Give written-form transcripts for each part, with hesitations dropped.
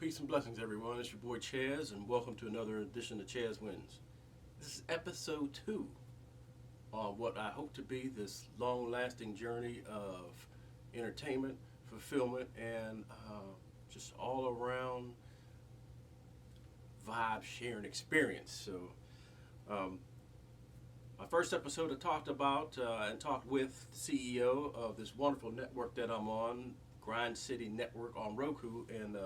Peace and blessings, everyone. It's your boy Chaz, and welcome to another edition of Chazzwins. This is episode 2 on what I hope to be this long-lasting journey of entertainment, fulfillment, and just all-around vibe sharing experience. So, my first episode I talked about and talked with the CEO of this wonderful network that I'm on, Grind City Network on Roku, and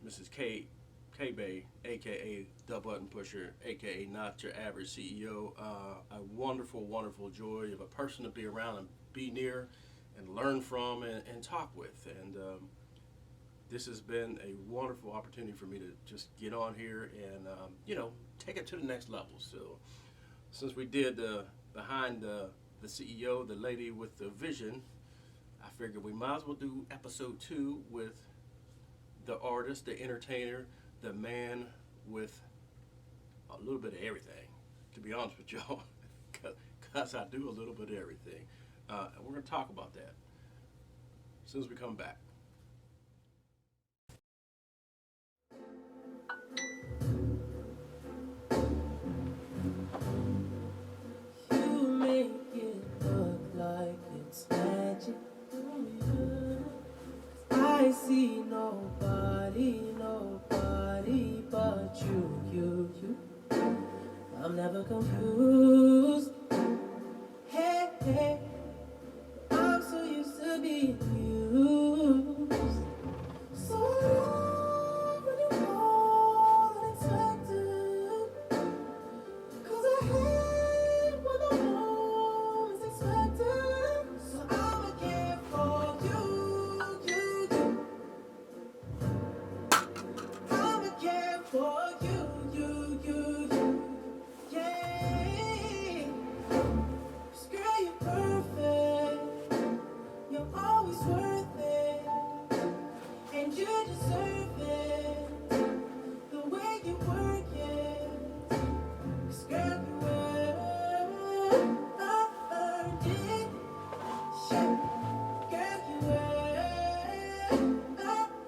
Mrs. K-Bay, aka the Button Pusher, aka Not Your Average CEO. A wonderful, wonderful joy of a person to be around and be near and learn from and talk with. And this has been a wonderful opportunity for me to just get on here and, take it to the next level. So since we did behind the CEO, the lady with the vision, I figured we might as well do episode 2 with the artist, the entertainer, the man with a little bit of everything, to be honest with y'all, because I do a little bit of everything. And we're going to talk about that as soon as we come back. You make it look like it's magic. I see nobody but you. I'm never confused. Hey, I'm so used to being used. So long when you call unexpected, 'cause I hate when the moment's expected. So I'ma care for you. I'ma care for you. Yeah. 'Cause girl, you're perfect. You're always worth it. And you deserve it. The way you work it. 'Cause girl, you earned it. Yeah. Girl, you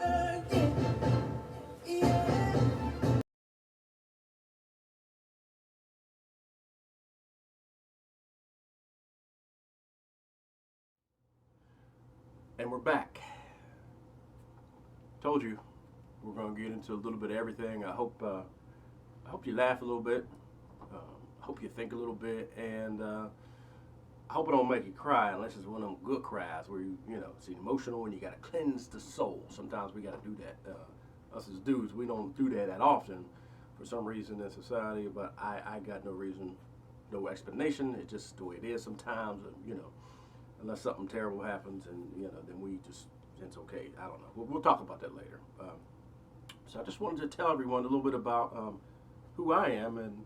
earned it. Yeah. And we're back. Told you we're going to get into a little bit of everything. I hope you laugh a little bit. I hope you think a little bit, and I hope it don't make you cry unless it's one of them good cries where it's emotional and you got to cleanse the soul. Sometimes we got to do that. Us as dudes, we don't do that often for some reason in society, but I got no reason, no explanation. It's just the way it is sometimes, unless something terrible happens, and then it's okay. I don't know. We'll talk about that later. So I just wanted to tell everyone a little bit about who I am and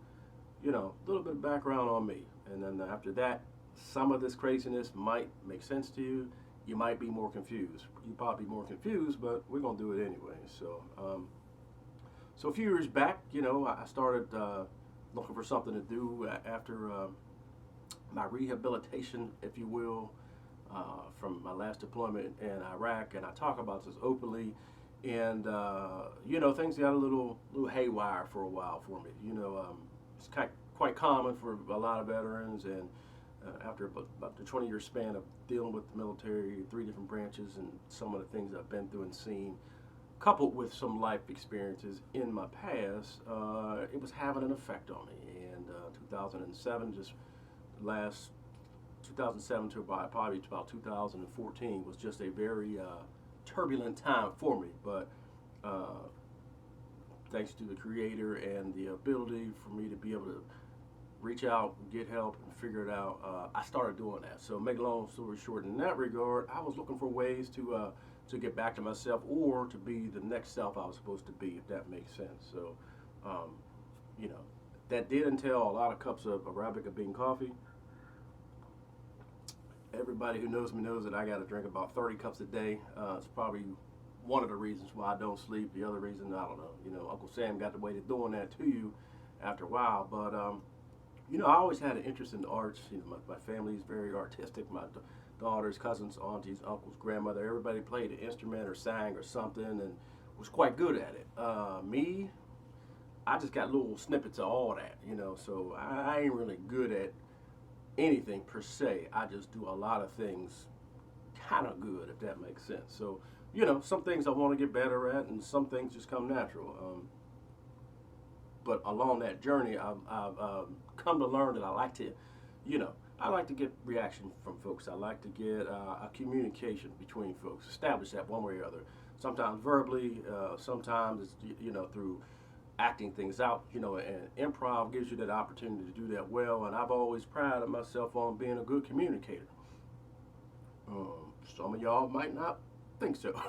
a little bit of background on me. And then after that, some of this craziness might make sense to you. You might be more confused. You probably be more confused, but we're gonna do it anyway. So, so a few years back, I started looking for something to do after my rehabilitation, if you will, from my last deployment in Iraq, and I talk about this openly. And things got a little haywire for a while for me. It's quite common for a lot of veterans, and after about the 20-year span of dealing with the military, 3 different branches, and some of the things I've been through and seen, coupled with some life experiences in my past, it was having an effect on me. And 2007, just last 2007 to probably about 2014 was just a very turbulent time for me, but thanks to the Creator and the ability for me to be able to reach out, get help, and figure it out, I started doing that. So, make a long story short, in that regard, I was looking for ways to get back to myself, or to be the next self I was supposed to be, if that makes sense. So, that did entail a lot of cups of Arabica bean coffee. Everybody who knows me knows that I got to drink about 30 cups a day. It's probably one of the reasons why I don't sleep. The other reason, I don't know. Uncle Sam got the way of doing that to you after a while. But, I always had an interest in the arts. My family's very artistic. My daughters, cousins, aunties, uncles, grandmother, everybody played an instrument or sang or something. And was quite good at it. Me, I just got little snippets of all that, you know. So I ain't really good at anything per se. I just do a lot of things kind of good, if that makes sense. So, you know, some things I want to get better at, and some things just come natural. But along that journey, I've come to learn that I like to, you know, I like to get reaction from folks. I like to get a communication between folks, establish that one way or other. Sometimes verbally, sometimes it's, you know, through acting things out, you know, and improv gives you that opportunity to do that well. And I've always prided myself on being a good communicator. Some of y'all might not think so,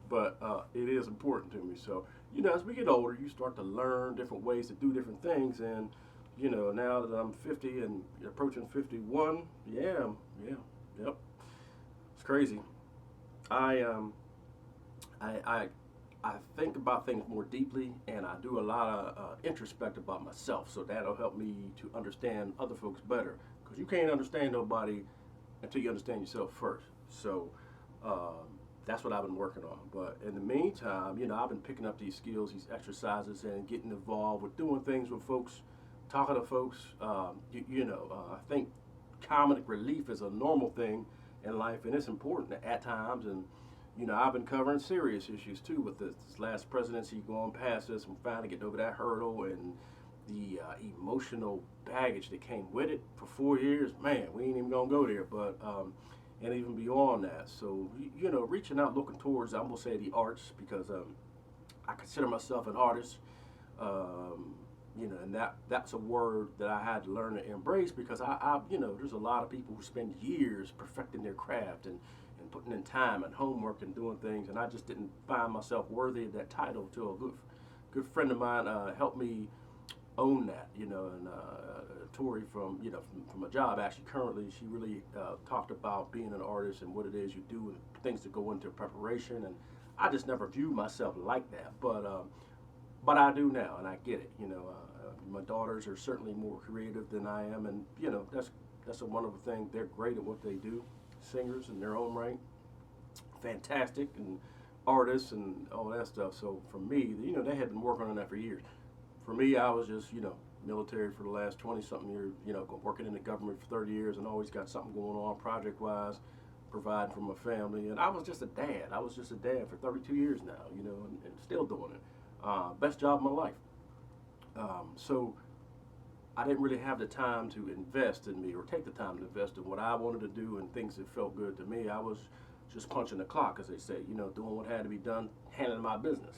but it is important to me. So, you know, as we get older, you start to learn different ways to do different things. And, you know, now that I'm 50 and approaching 51, yep, it's crazy. I um, I think about things more deeply, and I do a lot of introspect about myself. So that'll help me to understand other folks better. Because you can't understand nobody until you understand yourself first. So that's what I've been working on. But in the meantime, you know, I've been picking up these skills, these exercises, and getting involved with doing things with folks, talking to folks. I think comedic relief is a normal thing in life, and it's important at times. And you know, I've been covering serious issues too with this last presidency going past us and finally getting over that hurdle and the emotional baggage that came with it for 4 years. Man, we ain't even gonna go there, but and even beyond that. So you know, reaching out, looking towards, I'm gonna say the arts because I consider myself an artist. You know, and that's a word that I had to learn to embrace because you know, there's a lot of people who spend years perfecting their craft and putting in time and homework and doing things, and I just didn't find myself worthy of that title until a good friend of mine helped me own that, you know, and Tori from a job actually currently, she really talked about being an artist and what it is you do and things that go into preparation, and I just never viewed myself like that, but I do now, and I get it, you know. My daughters are certainly more creative than I am, and you know, that's a wonderful thing. They're great at what they do, singers in their own right, fantastic, and artists and all that stuff. So for me, you know, they had been working on that for years. For me, I was just, you know, military for the last 20-something years, you know, working in the government for 30 years and always got something going on project-wise, providing for my family. And I was just a dad. I was just a dad for 32 years now, you know, and still doing it. Best job of my life. So I didn't really have the time to invest in me or take the time to invest in what I wanted to do and things that felt good to me. I was just punching the clock, as they say, you know, doing what had to be done, handling my business.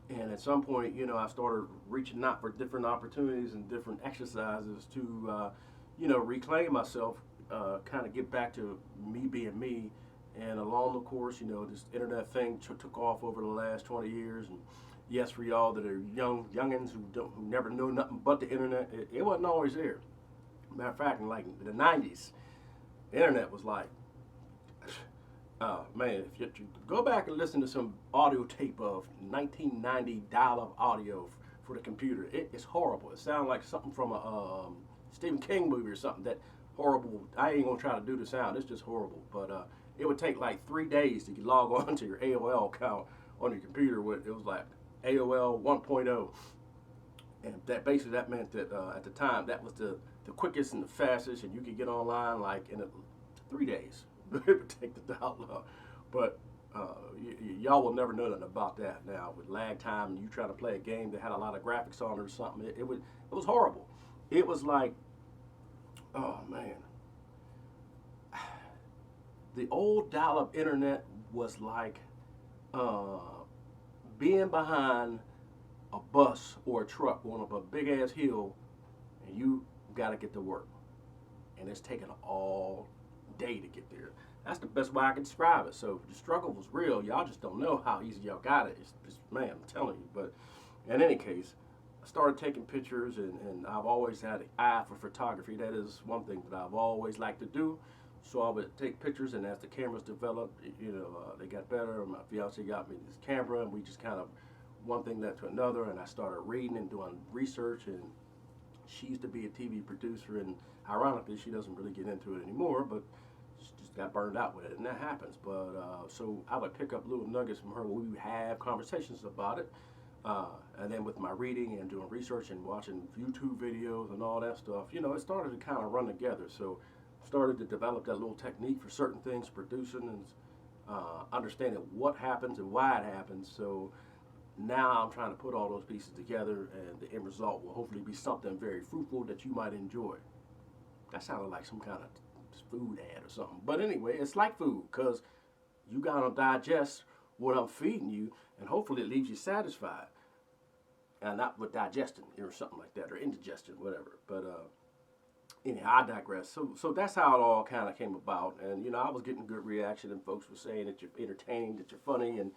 And at some point, you know, I started reaching out for different opportunities and different exercises to, you know, reclaim myself, kind of get back to me being me. And along the course, you know, this internet thing took off over the last 20 years. And yes, for y'all that are youngins who never knew nothing but the internet, it wasn't always there. Matter of fact, in like the 90s, the internet was like, man, if you go back and listen to some audio tape of 1990 dial-up audio for the computer, it's horrible. It sounds like something from a Stephen King movie or something. That horrible. I ain't gonna try to do the sound. It's just horrible. But it would take like 3 days to log on to your AOL account on your computer. It was like AOL 1.0, and that meant that at the time that was the quickest and the fastest, and you could get online like in 3 days. It would take the download, but y'all will never know nothing about that now with lag time and you trying to play a game that had a lot of graphics on it or something. It was horrible. It was like, oh man, the old dial-up internet was like being behind a bus or a truck going up a big ass hill, and you got to get to work, and it's taking all day to get there. That's the best way I can describe it. So the struggle was real. Y'all just don't know how easy y'all got it. It's man, I'm telling you. But in any case, I started taking pictures, and I've always had an eye for photography. That is one thing that I've always liked to do. So I would take pictures, and as the cameras developed, you know, they got better. My fiance got me this camera, and we just kind of, one thing led to another, and I started reading and doing research, and she used to be a TV producer, and ironically, she doesn't really get into it anymore, but got burned out with it, and that happens. But so I would pick up little nuggets from her. We would have conversations about it, and then with my reading and doing research and watching YouTube videos and all that stuff, it started to kind of run together. So started to develop that little technique for certain things, producing and understanding what happens and why it happens. So now I'm trying to put all those pieces together, and the end result will hopefully be something very fruitful that you might enjoy. That sounded like some kind of food ad or something. But anyway, it's like food, because you got to digest what I'm feeding you, and hopefully it leaves you satisfied. And not with digestion or something like that, or indigestion, whatever. But anyhow, I digress. So that's how it all kind of came about. And, I was getting good reaction, and folks were saying that you're entertaining, that you're funny, and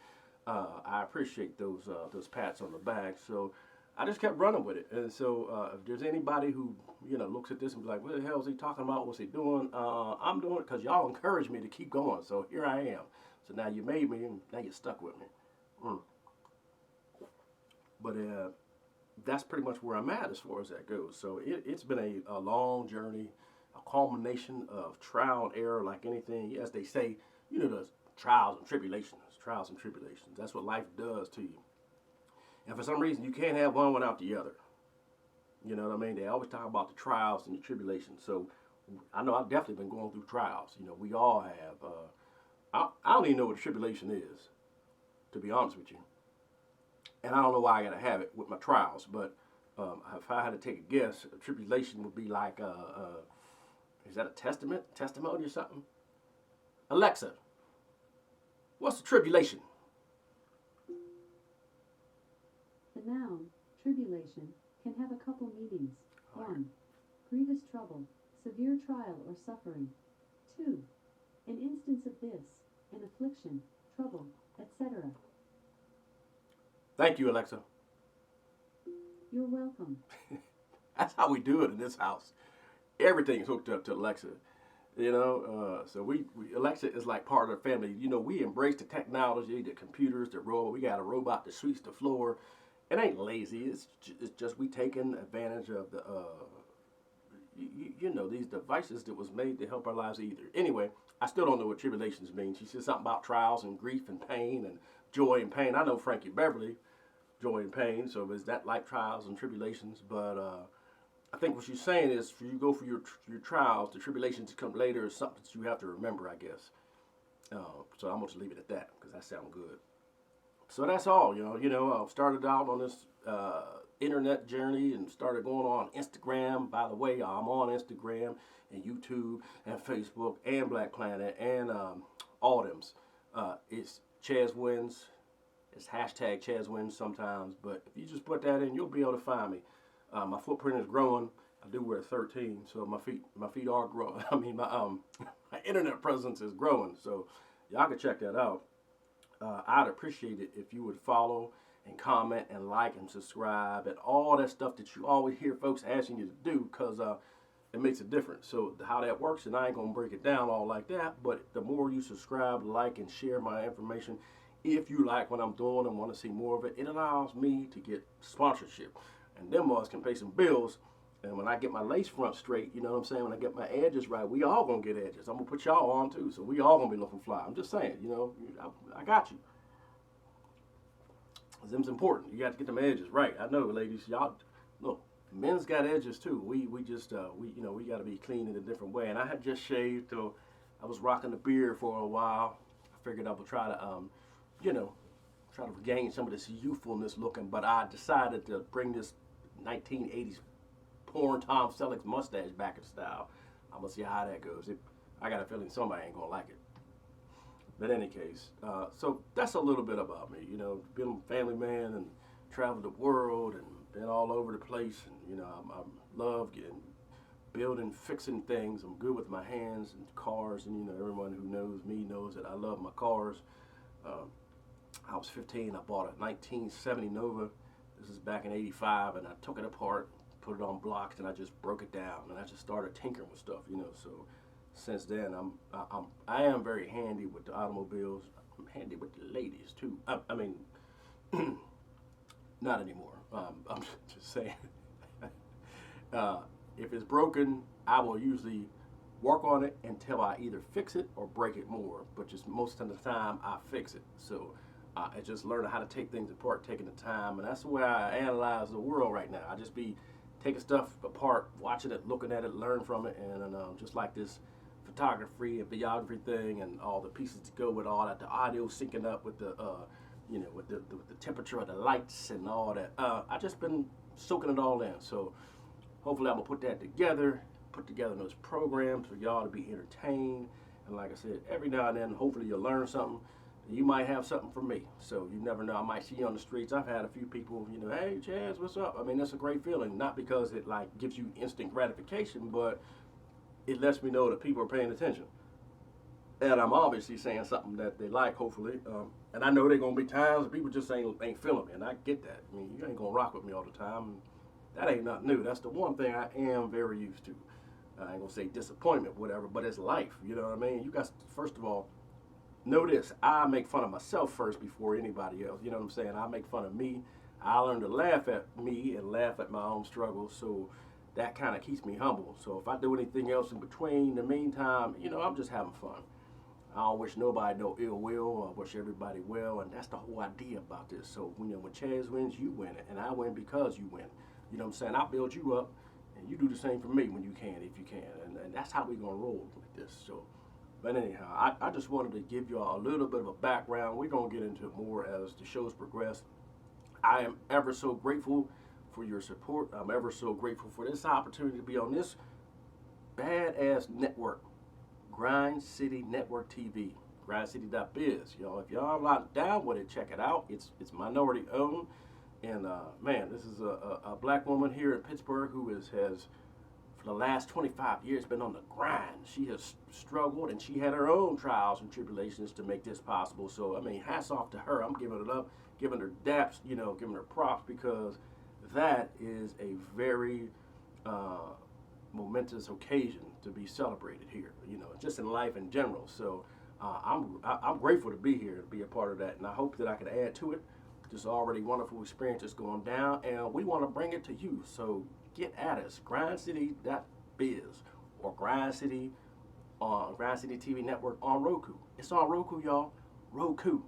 I appreciate those pats on the back. So I just kept running with it. And so if there's anybody who, looks at this and be like, what the hell is he talking about? What's he doing? I'm doing it because y'all encouraged me to keep going. So here I am. So now you made me, and now you're stuck with me. But that's pretty much where I'm at as far as that goes. So it's been a long journey, a culmination of trial and error, like anything. As they say, there's trials and tribulations. Trials and tribulations. That's what life does to you. And for some reason, you can't have one without the other. You know what I mean? They always talk about the trials and the tribulations. So I know I've definitely been going through trials. We all have. I don't even know what a tribulation is, to be honest with you. And I don't know why I got to have it with my trials. But if I had to take a guess, a tribulation would be like, is that a testimony or something? Alexa, what's a tribulation? The noun, tribulation, can have a couple meanings. 1. Grievous trouble, severe trial or suffering. 2. An instance of this, an affliction, trouble, etc. Thank you, Alexa. You're welcome. That's how we do it in this house. Everything is hooked up to Alexa. So we Alexa is like part of the family. We embrace the technology, the computers, the robot. We got a robot that sweeps the floor. It ain't lazy. It's just we taking advantage of the these devices that was made to help our lives either. Anyway, I still don't know what tribulations mean. She said something about trials and grief and pain and joy and pain. I know Frankie Beverly, joy and pain. So is that like trials and tribulations? But I think what she's saying is, for you go for your trials, the tribulations to come later is something that you have to remember, I guess. So I'm going to leave it at that, because that sounds good. So that's all, I started out on this internet journey and started going on Instagram. By the way, I'm on Instagram and YouTube and Facebook and Black Planet and all thems. It's Chazzwins. It's hashtag Chazzwins sometimes, but if you just put that in, you'll be able to find me. My footprint is growing. I do wear 13, so my feet are growing. I mean, my internet presence is growing, so y'all can check that out. I'd appreciate it if you would follow and comment and like and subscribe and all that stuff that you always hear folks asking you to do, because it makes a difference. So how that works, and I ain't gonna break it down all like that, but the more you subscribe, like, and share my information, if you like what I'm doing and want to see more of it, it allows me to get sponsorship. And them boys can pay some bills. And when I get my lace front straight, you know what I'm saying, when I get my edges right, we all going to get edges. I'm going to put y'all on too, so we all going to be looking fly. I'm just saying, I got you. Them's important. You got to get them edges right. I know, ladies, y'all, look, men's got edges too. We got to be clean in a different way. And I had just shaved, so I was rocking the beard for a while. I figured I would try to, try to regain some of this youthfulness looking, but I decided to bring this 1980s porn Tom Selleck's mustache back in style. I'm gonna see how that goes. I got a feeling somebody ain't gonna like it. But in any case, so that's a little bit about me. Been a family man and traveled the world and been all over the place. And I love building, fixing things. I'm good with my hands and cars. And everyone who knows me knows that I love my cars. I was 15. I bought a 1970 Nova. This is back in '85, and I took it apart, put it on blocks, and I just broke it down, and I just started tinkering with stuff, So since then, I am very handy with the automobiles. I'm handy with the ladies too. I mean, not anymore. I'm just saying. If it's broken, I will usually work on it until I either fix it or break it more. But just most of the time, I fix it. So I just learning how to take things apart, taking the time, and that's the way I analyze the world right now. I just be taking stuff apart, watching it, looking at it, learn from it, and just like this photography and videography thing, and all the pieces to go with all that, the audio syncing up with the with the temperature of the lights and all that. I just been soaking it all in. So hopefully I'm gonna put that together, put together those programs for y'all to be entertained. And like I said, every now and then, hopefully you'll learn something. You might have something from me. So you never know. I might see you on the streets. I've had a few people, hey, Chaz, what's up? I mean, that's a great feeling. Not because it like gives you instant gratification, but it lets me know that people are paying attention. And I'm obviously saying something that they like, hopefully. And I know there going to be times that people just ain't feeling me, and I get that. I mean, you ain't going to rock with me all the time. That ain't nothing new. That's the one thing I am very used to. I ain't going to say disappointment, whatever, but it's life. You know what I mean? You guys, first of all, know this. I make fun of myself first before anybody else. You know what I'm saying? I make fun of me. I learn to laugh at me and laugh at my own struggles. So that kind of keeps me humble. So if I do anything else in between, in the meantime, I'm just having fun. I don't wish nobody no ill will. I wish everybody well, and that's the whole idea about this. So when Chaz wins, you win it, and I win because you win. You know what I'm saying? I build you up, and you do the same for me when you can, if you can, and that's how we're gonna roll with this. So, but anyhow, I just wanted to give y'all a little bit of a background. We're gonna get into it more as the shows progress. I am ever so grateful for your support. I'm ever so grateful for this opportunity to be on this badass network. Grind City Network TV, grindcity.biz. If y'all not down with it, check it out. It's minority owned, and man, this is a black woman here in Pittsburgh who has for the last 25 years been on the grind. She has struggled, and she had her own trials and tribulations to make this possible. So I mean, hats off to her. I'm giving it up, giving her daps, giving her props, because that is a very momentous occasion to be celebrated here, just in life in general. So I'm grateful to be here, to be a part of that, and I hope that I can add to it. Just already wonderful experiences going down, and we want to bring it to you. So get at us, grindcity.biz or Grind City on Grind City TV Network on Roku. It's on Roku, y'all. Roku,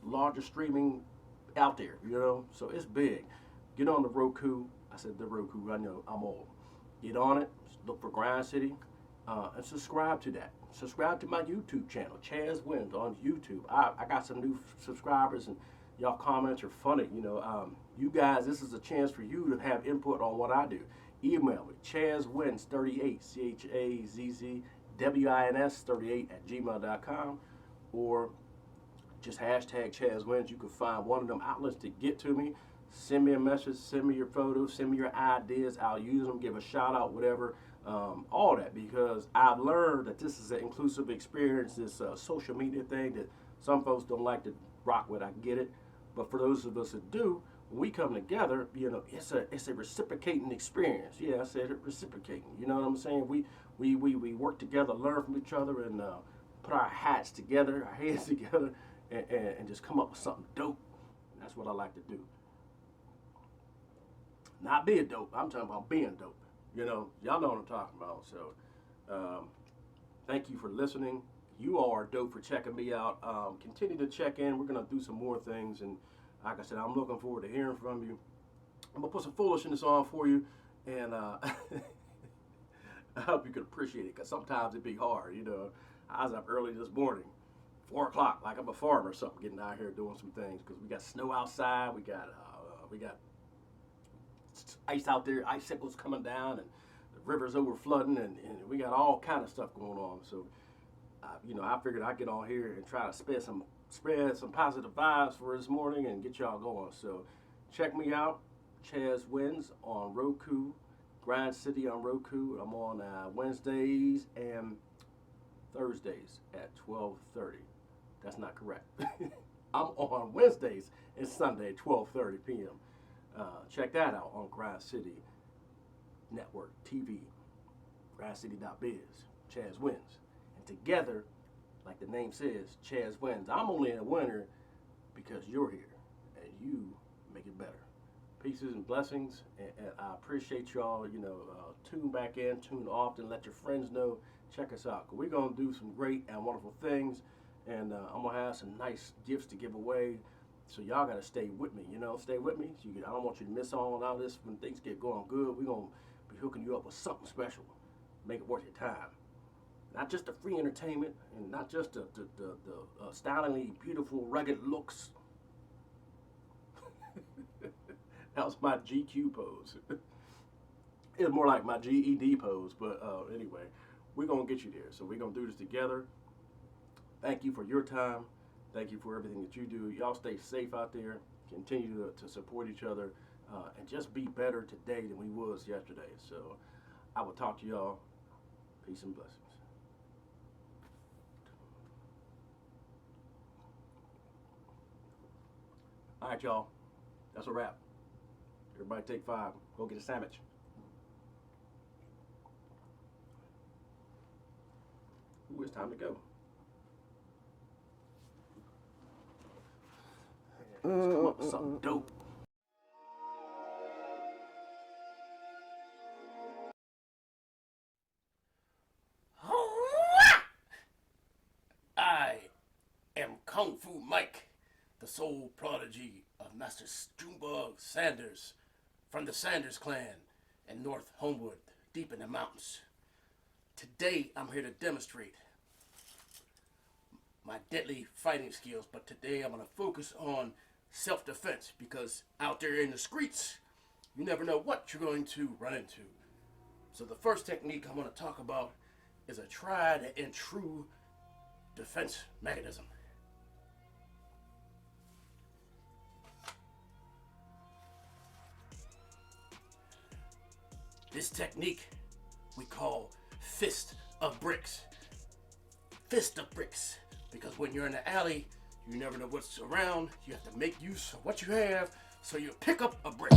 largest streaming out there, so it's big. Get on the Roku. I said the Roku. I know I'm old. Get on it. Look for Grind City, and subscribe to that. Subscribe to my YouTube channel, Chazzwins on YouTube. I got some new subscribers, and y'all comments are funny. You guys, this is a chance for you to have input on what I do. Email me, Chazzwins38, CHAZZWINS38 @gmail.com, or just hashtag Chazzwins. You can find one of them outlets to get to me. Send me a message, send me your photos, send me your ideas. I'll use them, give a shout out, whatever, all that, because I've learned that this is an inclusive experience, this social media thing that some folks don't like to rock with. I get it. But for those of us that do, when we come together, it's a reciprocating experience. Yeah, I said it, reciprocating. You know what I'm saying? We work together, learn from each other, and put our hats together, our heads together, and just come up with something dope. And that's what I like to do. Not being dope. I'm talking about being dope. Y'all know what I'm talking about. So, thank you for listening. You all are dope for checking me out. Continue to check in. We're going to do some more things. And like I said, I'm looking forward to hearing from you. I'm going to put some foolishness on for you. And I hope you can appreciate it, because sometimes it be hard. I was up early this morning, 4 o'clock, like I'm a farmer or something, getting out here doing some things, because we got snow outside. We got ice out there, icicles coming down, and the river's over flooding, and we got all kind of stuff going on. So, I figured I'd get on here and try to spread some positive vibes for this morning and get y'all going. So, check me out, Chazzwins on Roku, Grind City on Roku. I'm on Wednesdays and Thursdays at 12:30. That's not correct. I'm on Wednesdays and Sunday at 12:30 p.m. Check that out on Grind City Network TV, grindcity.biz, Chazzwins. And together, like the name says, Chazzwins. I'm only a winner because you're here, and you make it better. Pieces and blessings, and I appreciate y'all. Tune back in, tune often, let your friends know. Check us out. We're gonna do some great and wonderful things, and I'm gonna have some nice gifts to give away. So y'all gotta stay with me. Stay with me. I don't want you to miss on all this when things get going good. We're gonna be hooking you up with something special. Make it worth your time. Not just the free entertainment, and not just the stylingly beautiful, rugged looks. That was my GQ pose. It was more like my GED pose, but anyway, we're going to get you there. So we're going to do this together. Thank you for your time. Thank you for everything that you do. Y'all stay safe out there. Continue to support each other, and just be better today than we was yesterday. So I will talk to y'all. Peace and blessings. All right, y'all. That's a wrap. Everybody take 5. Go get a sandwich. Ooh, it's time to go. Let's come up with something dope. I am Kung Fu Mike, the sole prodigy of Master Junebug Sanders from the Sanders clan in North Homewood, deep in the mountains. Today, I'm here to demonstrate my deadly fighting skills, but today I'm going to focus on self-defense, because out there in the streets, you never know what you're going to run into. So the first technique I'm going to talk about is a tried and true defense mechanism. This technique we call fist of bricks. Fist of bricks. Because when you're in the alley, you never know what's around. You have to make use of what you have. So you pick up a brick.